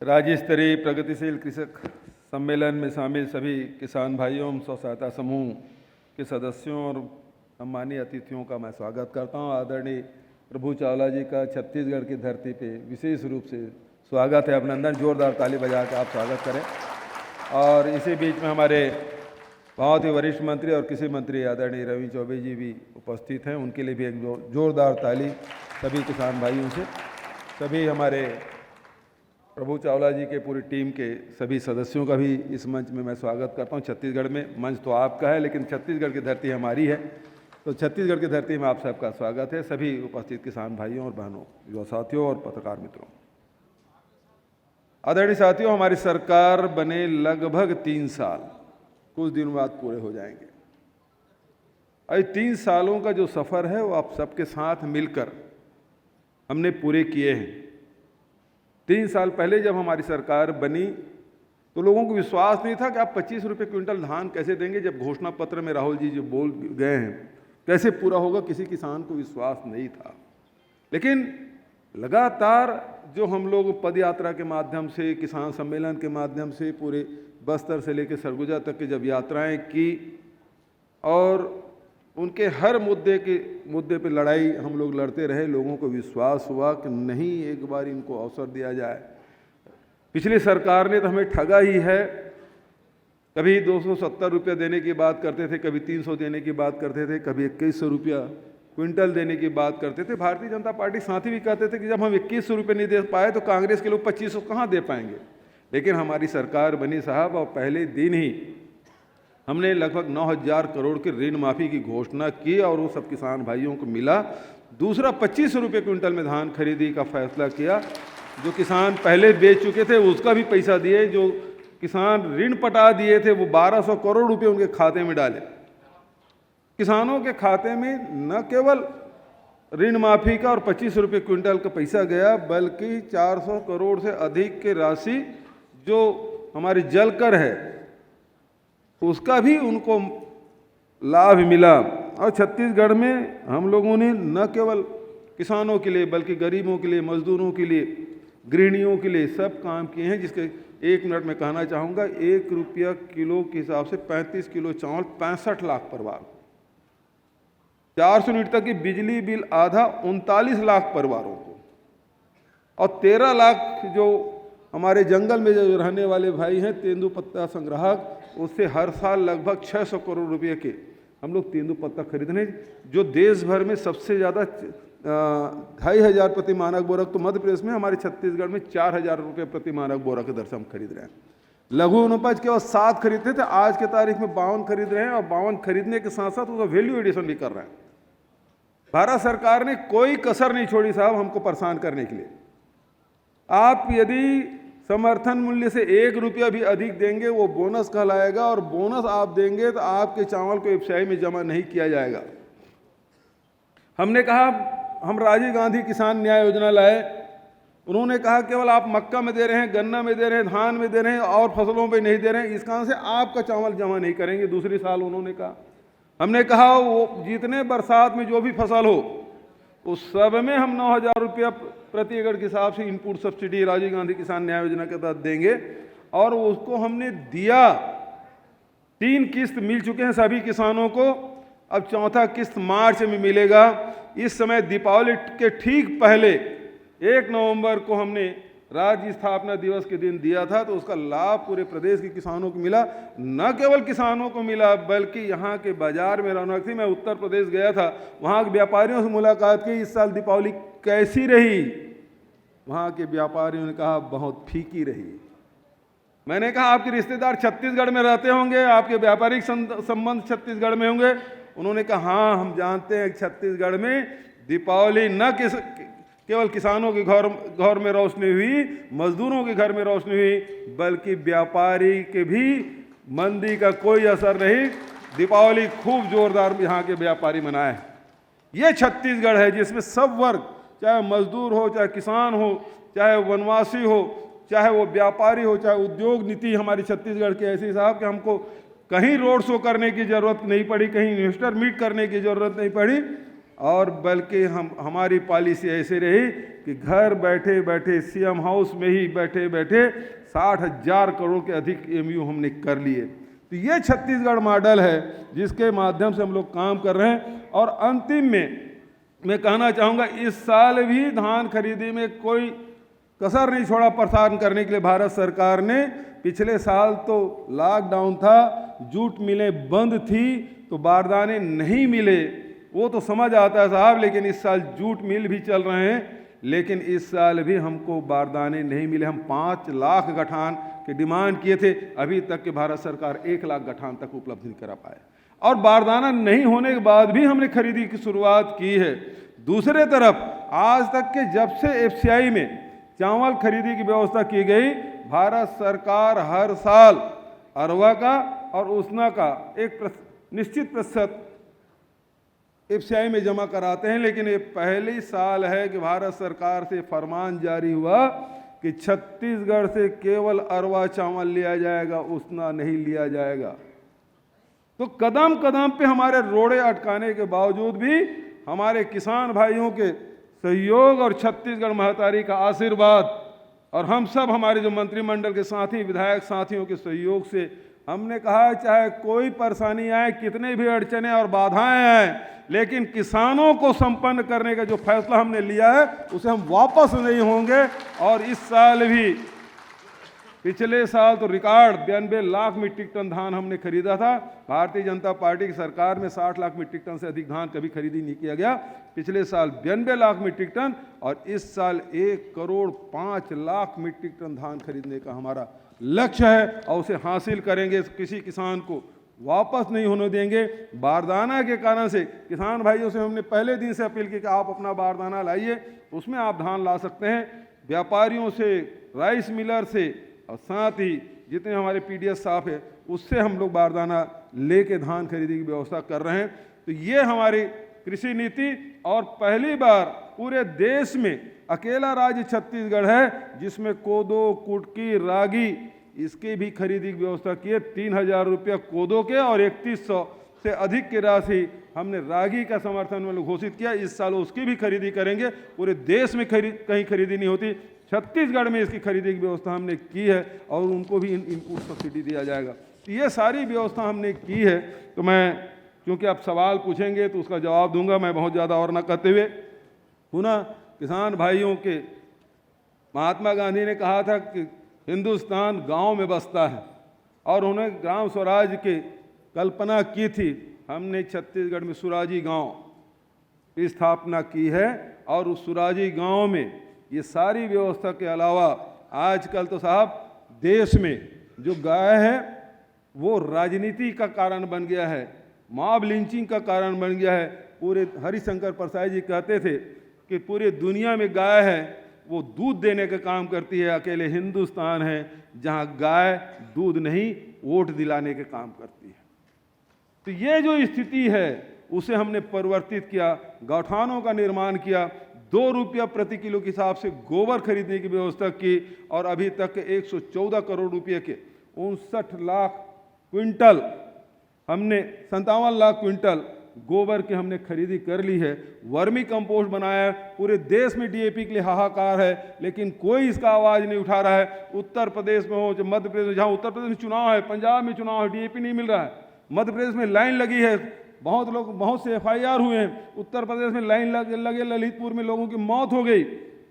राज्य स्तरीय प्रगतिशील कृषक सम्मेलन में शामिल सभी किसान भाइयों स्व सहायता समूह के सदस्यों और सम्मानीय अतिथियों का मैं स्वागत करता हूं। आदरणीय प्रभु चावला जी का छत्तीसगढ़ की धरती पे विशेष रूप से स्वागत है। अभिनंदन, जोरदार ताली बजा के आप स्वागत करें। और इसी बीच में हमारे बहुत ही वरिष्ठ मंत्री और कृषि मंत्री आदरणीय रवि चौबे जी भी उपस्थित हैं, उनके लिए भी एक जोरदार ताली सभी किसान भाइयों से। सभी हमारे प्रभु चावला जी के पूरी टीम के सभी सदस्यों का भी इस मंच में मैं स्वागत करता हूं। छत्तीसगढ़ में मंच तो आपका है, लेकिन छत्तीसगढ़ की धरती हमारी है, तो छत्तीसगढ़ की धरती में आप सबका स्वागत है। सभी उपस्थित किसान भाइयों और बहनों, युवा साथियों और पत्रकार मित्रों, आदरणीय साथियों, हमारी सरकार बने लगभग 3 साल कुछ दिनों बाद पूरे हो जाएंगे। और 3 सालों का जो सफ़र है वो आप सबके साथ मिलकर हमने पूरे किए हैं। 3 साल पहले जब हमारी सरकार बनी तो लोगों को विश्वास नहीं था कि आप 25 रुपये क्विंटल धान कैसे देंगे। जब घोषणा पत्र में राहुल जी जो बोल गए हैं कैसे पूरा होगा, किसी किसान को विश्वास नहीं था। लेकिन लगातार जो हम लोग पद यात्रा के माध्यम से, किसान सम्मेलन के माध्यम से पूरे बस्तर से लेकर सरगुजा तक की जब यात्राएं की और उनके हर मुद्दे पे लड़ाई हम लोग लड़ते रहे, लोगों को विश्वास हुआ कि नहीं, एक बार इनको अवसर दिया जाए। पिछली सरकार ने तो हमें ठगा ही है। कभी 270 रुपये देने की बात करते थे, कभी 300 देने की बात करते थे, कभी 2100 रुपया क्विंटल देने की बात करते थे। भारतीय जनता पार्टी साथी भी कहते थे कि जब हम 2100 रुपये नहीं दे पाए तो कांग्रेस के लोग 2500 कहाँ दे पाएंगे। लेकिन हमारी सरकार बनी साहब और पहले दिन ही हमने लगभग 9000 करोड़ की ऋण माफ़ी की घोषणा की और वो सब किसान भाइयों को मिला। दूसरा 25 रुपये क्विंटल में धान खरीदी का फैसला किया। जो किसान पहले बेच चुके थे उसका भी पैसा दिए, जो किसान ऋण पटा दिए थे वो 1200 करोड़ रुपये उनके खाते में डाले। किसानों के खाते में न केवल ऋण माफ़ी का और 25 रुपये क्विंटल का पैसा गया, बल्कि 400 करोड़ से अधिक की राशि जो हमारी जल कर है उसका भी उनको लाभ मिला। और छत्तीसगढ़ में हम लोगों ने न केवल किसानों के लिए बल्कि गरीबों के लिए, मजदूरों के लिए, गृहिणियों के लिए सब काम किए हैं। जिसके 1 मिनट में कहना चाहूँगा, 1 रुपया किलो के हिसाब से 35 किलो चावल 65 लाख परिवार, 400 यूनिट तक की बिजली बिल आधा 39 लाख परिवारों को, और 13 लाख जो हमारे जंगल में जो रहने वाले भाई हैं तेंदुपत्ता संग्राहक, उससे हर साल लगभग 600 करोड़ रुपए के हम लोग तेंदुपत्ता खरीदने, जो देश भर में सबसे ज़्यादा 2500 प्रति मानक बोरक, तो मध्य प्रदेश में, हमारे छत्तीसगढ़ में 4000 रुपये प्रति मानक बोरक के दर से हम खरीद रहे हैं। लघु वनोपज केवल 7 खरीदते थे, आज के तारीख में 52 खरीद रहे हैं, और 52 खरीदने के साथ साथ उसका वैल्यू एडिशन भी कर रहे हैं। भारत सरकार ने कोई कसर नहीं छोड़ी साहब हमको परेशान करने के लिए। आप यदि समर्थन मूल्य से 1 रुपया भी अधिक देंगे वो बोनस कहलाएगा, और बोनस आप देंगे तो आपके चावल को एफसीआई में जमा नहीं किया जाएगा। हमने कहा हम राजीव गांधी किसान न्याय योजना लाए, उन्होंने कहा केवल आप मक्का में दे रहे हैं, गन्ना में दे रहे हैं, धान में दे रहे हैं और फसलों पे नहीं दे रहे हैं, इस कारण से आपका चावल जमा नहीं करेंगे। दूसरी साल उन्होंने कहा, हमने कहा वो जितने बरसात में जो भी फसल हो उस सब में हम 9000 रुपया प्रति एकड़ के हिसाब से इनपुट सब्सिडी राजीव गांधी किसान न्याय योजना के तहत देंगे, और उसको हमने दिया। 3 किस्त मिल चुके हैं सभी किसानों को, अब 4था किस्त मार्च में मिलेगा। इस समय दीपावली के ठीक पहले 1 नवंबर को हमने राज्य स्थापना दिवस के दिन दिया था, तो उसका लाभ पूरे प्रदेश के किसानों को मिला। न केवल किसानों को मिला बल्कि यहाँ के बाजार में रौनक थी। मैं उत्तर प्रदेश गया था, वहाँ के व्यापारियों से मुलाकात की, इस साल दीपावली कैसी रही। वहाँ के व्यापारियों ने कहा बहुत फीकी रही। मैंने कहा आपके रिश्तेदार छत्तीसगढ़ में रहते होंगे, आपके व्यापारिक संबंध छत्तीसगढ़ में होंगे। उन्होंने कहा हाँ, हम जानते हैं छत्तीसगढ़ में दीपावली न केवल किसानों के घर में रोशनी हुई, मजदूरों के घर में रोशनी हुई, बल्कि व्यापारी के भी मंदी का कोई असर नहीं। दीपावली खूब जोरदार यहाँ के व्यापारी मनाए। ये छत्तीसगढ़ है जिसमें सब वर्ग, चाहे मजदूर हो, चाहे किसान हो, चाहे वनवासी हो, चाहे वो व्यापारी हो, चाहे उद्योग नीति हमारी छत्तीसगढ़ की ऐसी साहब कि हमको कहीं रोड शो करने की ज़रूरत नहीं पड़ी, कहीं इन्वेस्टर मीट करने की ज़रूरत नहीं पड़ी। और बल्कि हमारी पॉलिसी ऐसे रही कि घर बैठे बैठे सीएम हाउस में ही बैठे बैठे 60,000 करोड़ के अधिक एमयू हमने कर लिए। तो ये छत्तीसगढ़ मॉडल है जिसके माध्यम से हम लोग काम कर रहे हैं। और अंतिम में मैं कहना चाहूँगा, इस साल भी धान खरीदी में कोई कसर नहीं छोड़ा प्रसारण करने के लिए भारत सरकार ने। पिछले साल तो लॉकडाउन था, जूट मिलें बंद थी, तो बारदाने नहीं मिले, वो तो समझ आता है साहब, लेकिन इस साल जूट मिल भी चल रहे हैं, लेकिन इस साल भी हमको बारदाने नहीं मिले। हम 5 लाख गठान के डिमांड किए थे, अभी तक के भारत सरकार 1 लाख गठान तक उपलब्ध नहीं करा पाए। और बारदाना नहीं होने के बाद भी हमने खरीदी की शुरुआत की है। दूसरे तरफ आज तक के जब से एफसीआई में चावल खरीदी की व्यवस्था की गई, भारत सरकार हर साल अरवा का और उसना का एक निश्चित प्रतिशत एफसीआई में जमा कराते हैं। लेकिन ये पहली साल है कि भारत सरकार से फरमान जारी हुआ कि छत्तीसगढ़ से केवल अरवा चावल लिया जाएगा, उसना नहीं लिया जाएगा। तो कदम कदम पे हमारे रोड़े अटकाने के बावजूद भी हमारे किसान भाइयों के सहयोग और छत्तीसगढ़ महतारी का आशीर्वाद और हम सब हमारे जो मंत्रिमंडल के साथी विधायक साथियों के सहयोग से हमने कहा चाहे कोई परेशानी आए, कितने भी अड़चने और बाधाएं आए, लेकिन किसानों को संपन्न करने का जो फैसला हमने लिया है उसे हम वापस नहीं होंगे। और इस साल भी, पिछले साल तो रिकॉर्ड 92 लाख मीट्रिक टन धान हमने खरीदा था। भारतीय जनता पार्टी की सरकार में 60 लाख मीट्रिक टन से अधिक धान कभी खरीदी नहीं किया गया। पिछले साल 92 लाख मीट्रिक टन और इस साल 1,05,00,000 मीट्रिक टन धान खरीदने का हमारा लक्ष्य है और उसे हासिल करेंगे। किसी किसान को वापस नहीं होने देंगे। बारदाना के कारण से किसान भाइयों से हमने पहले दिन से अपील की कि आप अपना बारदाना लाइए, उसमें आप धान ला सकते हैं। व्यापारियों से, राइस मिलर से और साथ ही जितने हमारे पीडीएस साहब है उससे हम लोग बारदाना लेके धान खरीदी की व्यवस्था कर रहे हैं। तो ये हमारी कृषि नीति, और पहली बार पूरे देश में अकेला राज्य छत्तीसगढ़ है जिसमें कोदो, कुटकी, रागी इसकी भी खरीदी की व्यवस्था की है। 3,000 रुपया कोदो के और 3100 से अधिक की राशि हमने रागी का समर्थन में घोषित किया। इस साल उसकी भी खरीदी करेंगे। पूरे देश में कहीं खरीदी नहीं होती, छत्तीसगढ़ में इसकी खरीदी की व्यवस्था हमने की है और उनको भी इनपुट सब्सिडी दिया जाएगा। तो ये सारी व्यवस्था हमने की है। तो मैं, क्योंकि आप सवाल पूछेंगे तो उसका जवाब दूंगा, मैं बहुत ज़्यादा और न करते हुए पुनः किसान भाइयों के, महात्मा गांधी ने कहा था कि हिंदुस्तान गांव में बसता है और उन्होंने ग्राम स्वराज की कल्पना की थी। हमने छत्तीसगढ़ में सुराजी गांव की स्थापना की है और उस सुराजी गांव में ये सारी व्यवस्था के अलावा आजकल तो साहब देश में जो गाय है वो राजनीति का कारण बन गया है, मॉब लिंचिंग का कारण बन गया है। पूरे हरिशंकर प्रसाद जी कहते थे कि पूरी दुनिया में गाय है वो दूध देने का काम करती है, अकेले हिंदुस्तान है जहां गाय दूध नहीं वोट दिलाने के काम करती है। तो ये जो स्थिति है उसे हमने परिवर्तित किया, गौठानों का निर्माण किया, 2 रुपया प्रति किलो के हिसाब से गोबर खरीदने की व्यवस्था की और अभी तक 114 करोड़ रुपये के 59 लाख क्विंटल हमने 57 लाख क्विंटल गोबर की हमने खरीदी कर ली है। वर्मी कंपोस्ट बनाया। पूरे देश में डीएपी के लिए हाहाकार है, लेकिन कोई इसका आवाज़ नहीं उठा रहा है। उत्तर प्रदेश में हो, मध्य प्रदेश में, जहाँ उत्तर प्रदेश में चुनाव है, पंजाब में चुनाव है, डीएपी नहीं मिल रहा है। मध्य प्रदेश में लाइन लगी है, बहुत से FIR हुए हैं। उत्तर प्रदेश में लाइन लगे, ललितपुर में लोगों की मौत हो गई।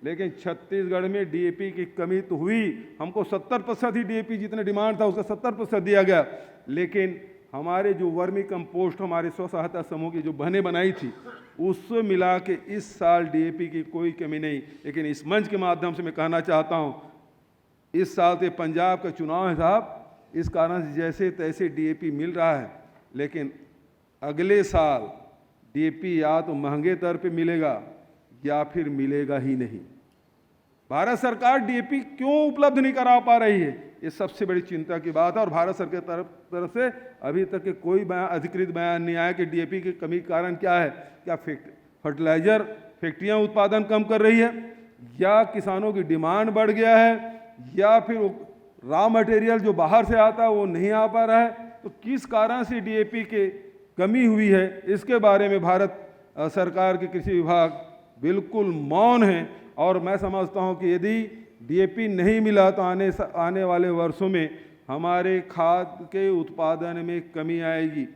लेकिन छत्तीसगढ़ में डीएपी की कमी तो हुई, हमको 70% ही डीएपी जितने डिमांड था उसका 70% दिया गया। लेकिन हमारे जो वर्मी कंपोस्ट हमारे स्व सहायता समूह की जो बहनें बनाई थी उससे मिला के इस साल डीएपी की कोई कमी नहीं। लेकिन इस मंच के माध्यम से मैं कहना चाहता हूँ, इस साल तो पंजाब का चुनाव है साहब, इस कारण से जैसे तैसे डीएपी मिल रहा है, लेकिन अगले साल डीएपी या तो महंगे दर पे मिलेगा या फिर मिलेगा ही नहीं। भारत सरकार डीएपी क्यों उपलब्ध नहीं करा पा रही है, ये सबसे बड़ी चिंता की बात है। और भारत सरकार की तरफ से अभी तक के कोई अधिकृत बयान नहीं आया कि डीएपी की कमी का कारण क्या है। क्या फर्टिलाइजर फैक्ट्रियां उत्पादन कम कर रही है, या किसानों की डिमांड बढ़ गया है, या फिर रॉ मटेरियल जो बाहर से आता है वो नहीं आ पा रहा है। तो किस कारण से डीएपी के कमी हुई है, इसके बारे में भारत सरकार के कृषि विभाग बिल्कुल मौन है। और मैं समझता हूं कि यदि डीएपी नहीं मिला तो आने वाले वर्षों में हमारे खाद के उत्पादन में कमी आएगी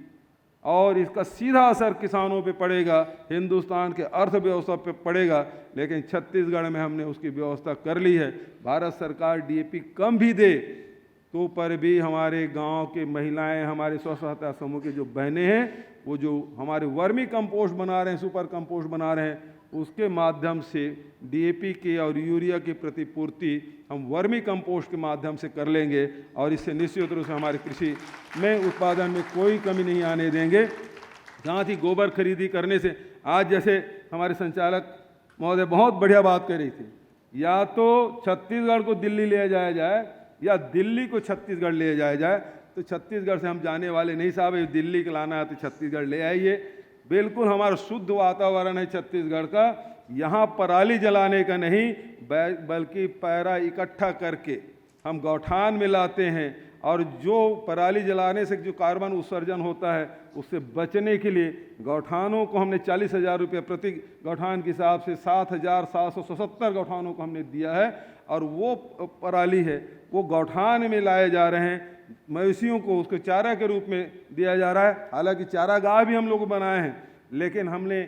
और इसका सीधा असर किसानों पे पड़ेगा, हिंदुस्तान के अर्थव्यवस्था पे पड़ेगा। लेकिन छत्तीसगढ़ में हमने उसकी व्यवस्था कर ली है। भारत सरकार डीएपी कम भी दे तो पर भी हमारे गांव के महिलाएं, हमारे स्व सहायता समूह की जो बहनें हैं, वो जो हमारे वर्मी कंपोस्ट बना रहे हैं, सुपर कंपोस्ट बना रहे हैं, उसके माध्यम से डीएपी के और यूरिया की प्रतिपूर्ति हम वर्मी कंपोस्ट के माध्यम से कर लेंगे और इससे निश्चित रूप से हमारे कृषि में उत्पादन में कोई कमी नहीं आने देंगे। जहाँ थी गोबर खरीदी करने से, आज जैसे हमारे संचालक महोदय बहुत बढ़िया बात कर रही थी, या तो छत्तीसगढ़ को दिल्ली ले जाया जाए या दिल्ली को छत्तीसगढ़ ले जाया जाए। तो छत्तीसगढ़ से हम जाने वाले नहीं साहब, दिल्ली को लाना है तो छत्तीसगढ़ ले आइए। बिल्कुल हमारा शुद्ध वातावरण है छत्तीसगढ़ का। यहाँ पराली जलाने का नहीं बल्कि पैरा इकट्ठा करके हम गौठान में लाते हैं और जो पराली जलाने से जो कार्बन उत्सर्जन होता है उससे बचने के लिए गौठानों को हमने 40,000 रुपये प्रति गौठान के हिसाब से 7,777 गौठानों को हमने दिया है। और वो पराली है वो गौठान में लाए जा रहे हैं, मवेशियों को उसको चारा के रूप में दिया जा रहा है। हालांकि चारागाह भी हम लोग बनाए हैं, लेकिन हमने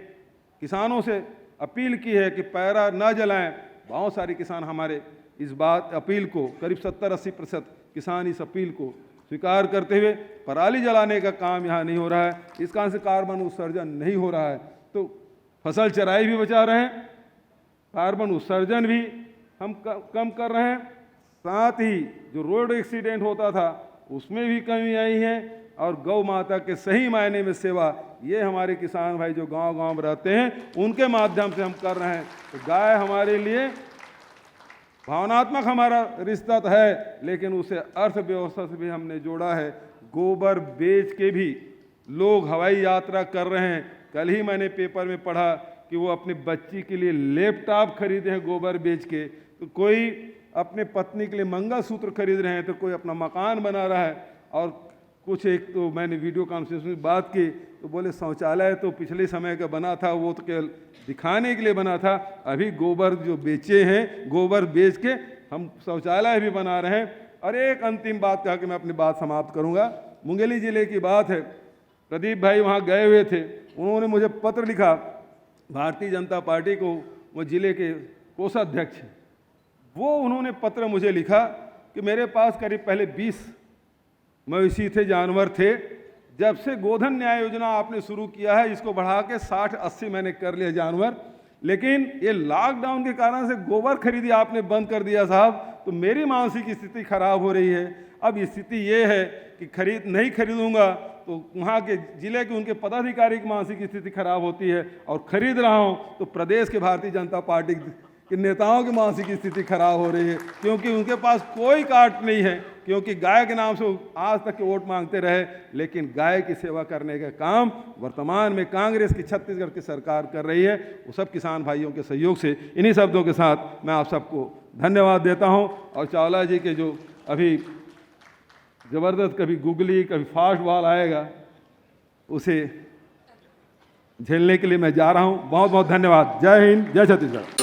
किसानों से अपील की है कि पैरा न जलाएं। बहुत सारे किसान हमारे इस बात अपील को, करीब 70-80% किसान इस अपील को स्वीकार करते हुए, पराली जलाने का काम यहाँ नहीं हो रहा है, इस कारण से कार्बन उत्सर्जन नहीं हो रहा है, तो फसल चराई भी बचा रहे हैं, कार्बन उत्सर्जन भी हम कम कर रहे हैं, साथ ही जो रोड एक्सीडेंट होता था उसमें भी कमी आई है और गौ माता के सही मायने में सेवा, ये हमारे किसान भाई जो गांव-गांव में रहते हैं उनके माध्यम से हम कर रहे हैं। तो गाय हमारे लिए भावनात्मक हमारा रिश्ता तो है, लेकिन उसे अर्थव्यवस्था से भी हमने जोड़ा है। गोबर बेच के भी लोग हवाई यात्रा कर रहे हैं। कल ही मैंने पेपर में पढ़ा कि वो अपनी बच्ची के लिए लैपटॉप खरीदे हैं गोबर बेच के, तो कोई अपने पत्नी के लिए मंगलसूत्र खरीद रहे हैं, तो कोई अपना मकान बना रहा है। और कुछ एक तो मैंने वीडियो कॉन्फ्रेंस में बात की तो बोले शौचालय तो पिछले समय का बना था, वो तो केवल दिखाने के लिए बना था। अभी गोबर जो बेचे हैं, गोबर बेच के हम शौचालय भी बना रहे हैं। और एक अंतिम बात कह के मैं अपनी बात समाप्त करूंगा। मुंगेली जिले की बात है, प्रदीप भाई वहाँ गए हुए थे, उन्होंने मुझे पत्र लिखा, भारतीय जनता पार्टी को, वो जिले के कोषाध्यक्ष, वो उन्होंने पत्र मुझे लिखा कि मेरे पास करीब पहले 20 मवेशी थे, जानवर थे, जब से गोधन न्याय योजना आपने शुरू किया है इसको बढ़ा के 60-80 मैंने कर लिए जानवर, लेकिन ये लॉकडाउन के कारण से गोबर खरीदी आपने बंद कर दिया साहब, तो मेरी मानसिक स्थिति खराब हो रही है। अब स्थिति ये है कि नहीं खरीदूंगा तो वहाँ के जिले के उनके पदाधिकारी की मानसिक स्थिति खराब होती है, और खरीद रहा हूँ तो प्रदेश के भारतीय जनता पार्टी के नेताओं की मानसिक स्थिति खराब हो रही है, क्योंकि उनके पास कोई काट नहीं है, क्योंकि गाय के नाम से आज तक के वोट मांगते रहे, लेकिन गाय की सेवा करने का काम वर्तमान में कांग्रेस की छत्तीसगढ़ की सरकार कर रही है। वो सब किसान भाइयों के सहयोग से, इन्हीं शब्दों के साथ मैं आप सबको धन्यवाद देता हूं। और चावला जी के जो अभी ज़बरदस्त कभी गूगली कभी फास्ट बॉल आएगा, उसे झेलने के लिए मैं जा रहा हूं। बहुत बहुत धन्यवाद। जय हिंद, जय छत्तीसगढ़।